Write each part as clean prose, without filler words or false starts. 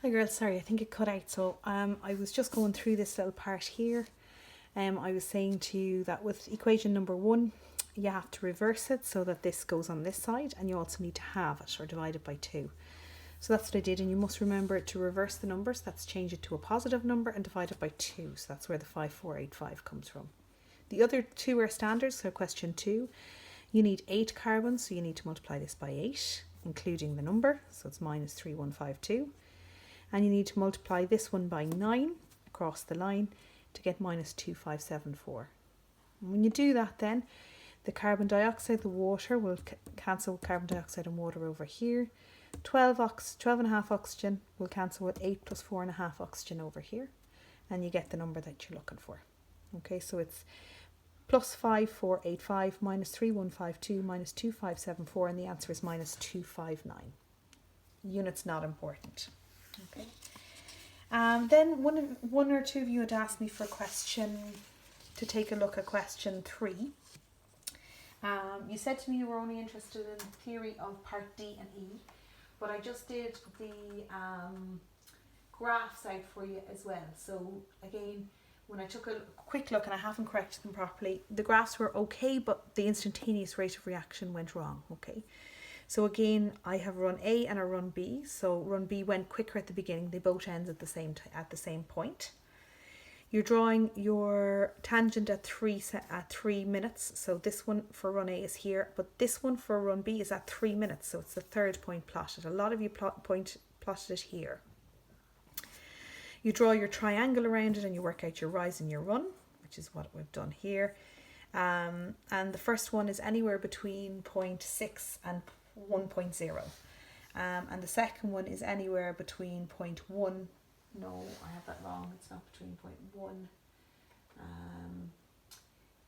Hi girls, sorry, I think it cut out. So I was just going through this little part here. I was saying to you that with equation number 1, you have to reverse it so that this goes on this side, and you also need to halve it or divide it by 2. So that's what I did, and you must remember to reverse the numbers. That's change it to a positive number and divide it by 2. So that's where the 5485 comes from. The other two are standards. So question 2, you need 8 carbons, so you need to multiply this by 8, including the number. So it's minus 3152. And you need to multiply this one by 9 across the line to get minus 2574. And when you do that, then the carbon dioxide, the water will cancel carbon dioxide and water over here. 12 and a half oxygen will cancel with 8 plus 4.5 oxygen over here, and you get the number that you're looking for. Okay, so it's plus 5485 minus 3152 minus 2574, and the answer is minus 259. Unit's not important. Okay. Then one or two of you had asked me for a question, to take a look at question 3. You said to me you were only interested in theory of part D and E, but I just did the graphs out for you as well. So again, when I took a quick look, and I haven't corrected them properly, the graphs were okay, but the instantaneous rate of reaction went wrong. Okay. So again, I have run A and a run B. So run B went quicker at the beginning. They both ended at the same point. You're drawing your tangent at 3 minutes. So this one for run A is here, but this one for run B is at 3 minutes. So it's the third point plotted. A lot of you plotted it here. You draw your triangle around it and you work out your rise and your run, which is what we've done here. And the first one is anywhere between 0.6 and 1.0, and the second one is anywhere between 0.1. No, I have that wrong. It's not between 0.1.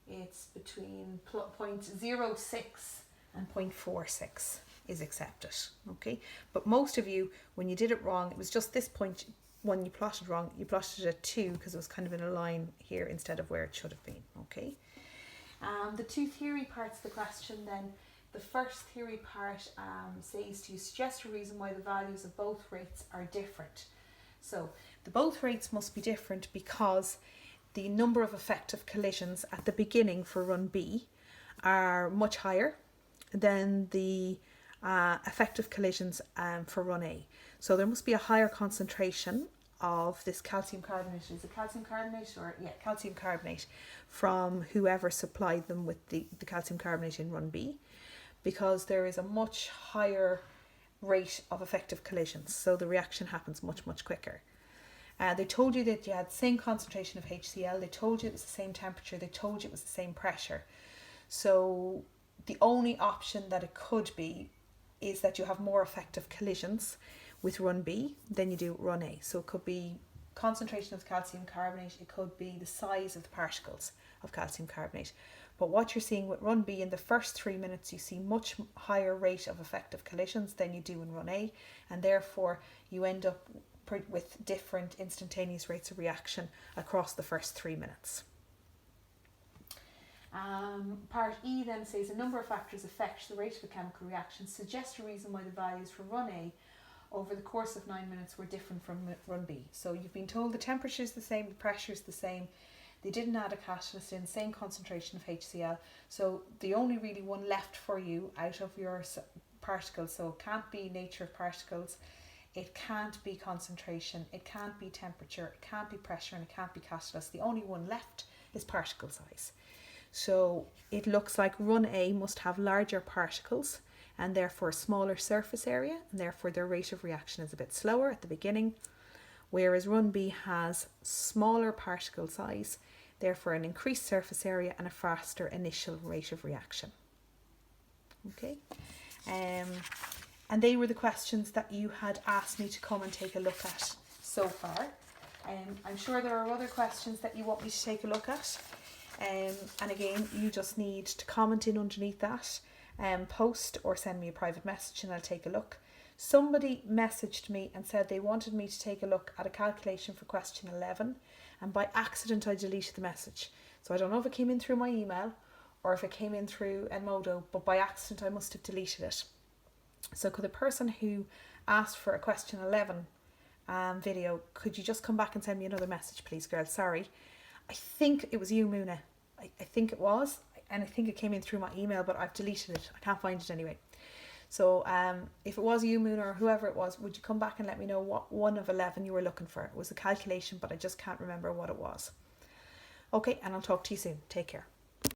It's between 0.06 and 0.46 is accepted. Okay, but most of you, when you did it wrong, it was just this point one you plotted wrong. You plotted it at 2 because it was kind of in a line here instead of where it should have been. Okay. The two theory parts of the question then. The first theory part says to you, suggest a reason why the values of both rates are different. So the both rates must be different because the number of effective collisions at the beginning for run B are much higher than the effective collisions for run A. So there must be a higher concentration of this calcium carbonate. Is it calcium carbonate or calcium carbonate from whoever supplied them with the calcium carbonate in run B, because there is a much higher rate of effective collisions, so the reaction happens much quicker. They told you that you had the same concentration of HCl, they told you it was the same temperature, they told you it was the same pressure. So the only option that it could be is that you have more effective collisions with run B than you do run A. So it could be concentration of calcium carbonate, it could be the size of the particles of calcium carbonate. But what you're seeing with run B, in the first 3 minutes, you see much higher rate of effective collisions than you do in run A, and therefore you end up with different instantaneous rates of reaction across the first 3 minutes. Part E then says a number of factors affect the rate of a chemical reaction. Suggest a reason why the values for run A over the course of 9 minutes were different from run B. So you've been told the temperature is the same, the pressure is the same. They didn't add a catalyst in, same concentration of HCl. So the only really one left for you out of your particles, so it can't be nature of particles, it can't be concentration, it can't be temperature, it can't be pressure, and it can't be catalyst. The only one left is particle size. So it looks like run A must have larger particles and therefore smaller surface area, and therefore their rate of reaction is a bit slower at the beginning, whereas run B has smaller particle size, therefore an increased surface area and a faster initial rate of reaction. Okay, and they were the questions that you had asked me to come and take a look at so far. I'm sure there are other questions that you want me to take a look at. And again, you just need to comment in underneath that, post or send me a private message and I'll take a look. Somebody messaged me and said they wanted me to take a look at a calculation for question 11, and by accident I deleted the message. So I don't know if it came in through my email or if it came in through Enmodo, but by accident I must have deleted it. So could the person who asked for a question 11 video, could you just come back and send me another message, please, girl? Sorry. I think it was you, Muna. I think it was. And I think it came in through my email, but I've deleted it. I can't find it anyway. So if it was you, Muna, or whoever it was, would you come back and let me know what one of 11 you were looking for? It was a calculation, but I just can't remember what it was. Okay, and I'll talk to you soon. Take care.